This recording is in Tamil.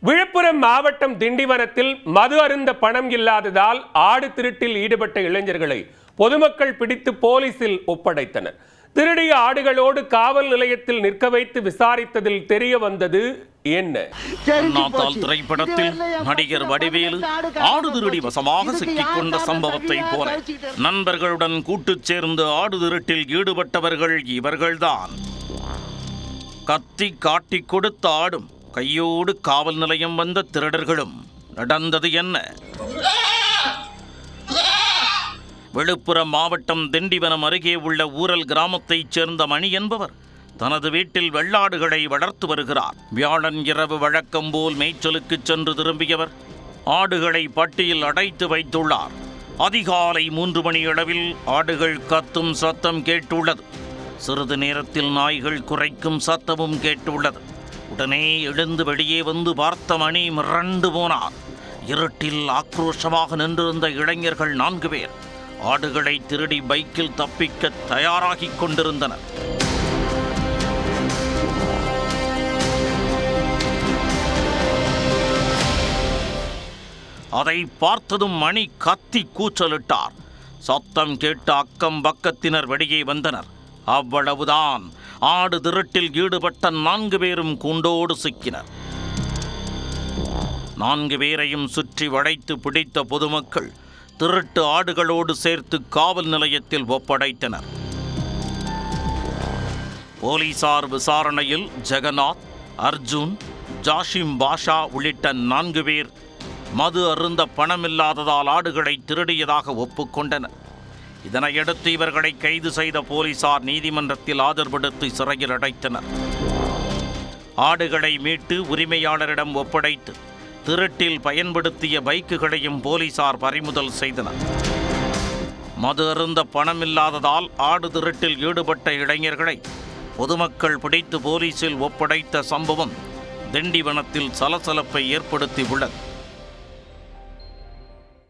விழுப்புரம் மாவட்டம் திண்டிவனத்தில் மது அருந்த பணம் இல்லாததால் ஆடு திருட்டில் ஈடுபட்ட இளைஞர்களை பொதுமக்கள் பிடித்து போலீசில் ஒப்படைத்தனர். திருடிய ஆடுகளோடு காவல் நிலையத்தில் நிற்க வைத்து விசாரித்ததில் தெரிய வந்தது என்ன? திரைப்படத்தில் நடிகர் வடிவேலு ஆடு திருடி வசமாக சிக்கிக்கொண்ட சம்பவத்தை போல நண்பர்களுடன் கூட்டுச் சேர்ந்து ஆடு திருட்டில் ஈடுபட்டவர்கள் இவர்கள்தான். கத்தி காட்டி கொடுத்த ஆடும் கையோடு காவல் நிலையம் வந்த திருடர்களும். நடந்தது என்ன? விழுப்புரம் மாவட்டம் திண்டிவனம் அருகே உள்ள ஊரல் கிராமத்தைச் சேர்ந்த மணி என்பவர் தனது வீட்டில் வெள்ளாடுகளை வளர்த்து வருகிறார். வியாழன் இரவு வழக்கம் போல் மேய்ச்சலுக்கு சென்று திரும்பியவர் ஆடுகளை பட்டியில் அடைத்து வைத்துள்ளார். அதிகாலை 3 மணி அளவில் ஆடுகள் கத்தும் சத்தம் கேட்டுள்ளது. சிறிது நேரத்தில் நாய்கள் குரைக்கும் சத்தமும் கேட்டுள்ளது. உடனே எழுந்து வெளியே வந்து பார்த்த மணி மிரண்டு போனார். இருட்டில் ஆக்ரோஷமாக நின்றிருந்த இளைஞர்கள் 4 பேர் ஆடுகளை திருடி பைக்கில் தப்பிக்க தயாராகிக் கொண்டிருந்தனர். அதை பார்த்ததும் மணி கத்தி கூச்சலிட்டார். சத்தம் கேட்டு அக்கம் பக்கத்தினர் வெளியே வந்தனர். அவ்வளவுதான், ஆடு திருட்டில் ஈடுபட்ட 4 பேரும் கூண்டோடு சிக்கினர். 4 பேரையும் சுற்றி வளைத்து பிடித்த பொதுமக்கள் திருட்டு ஆடுகளோடு சேர்த்து காவல் நிலையத்தில் ஒப்படைத்தனர். போலீசார் விசாரணையில் ஜெகநாத், அர்ஜுன், ஜாஷிம் பாஷா உள்ளிட்ட 4 பேர் மது அருந்த பணமில்லாததால் ஆடுகளை திருடியதாக ஒப்புக்கொண்டனர். இதனையடுத்து இவர்களை கைது செய்த போலீசார் நீதிமன்றத்தில் ஆஜர்படுத்தி சிறையில் அடைத்தனர். ஆடுகளை மீட்டு உரிமையாளரிடம் ஒப்படைத்து திருட்டில் பயன்படுத்திய பைக்குகளையும் போலீசார் பறிமுதல் செய்தனர். மது அருந்த பணமில்லாததால் ஆடு திருட்டில் ஈடுபட்ட இளைஞர்களை பொதுமக்கள் பிடித்து போலீசில் ஒப்படைத்த சம்பவம் திண்டிவனத்தில் சலசலப்பை ஏற்படுத்தி உள்ளது.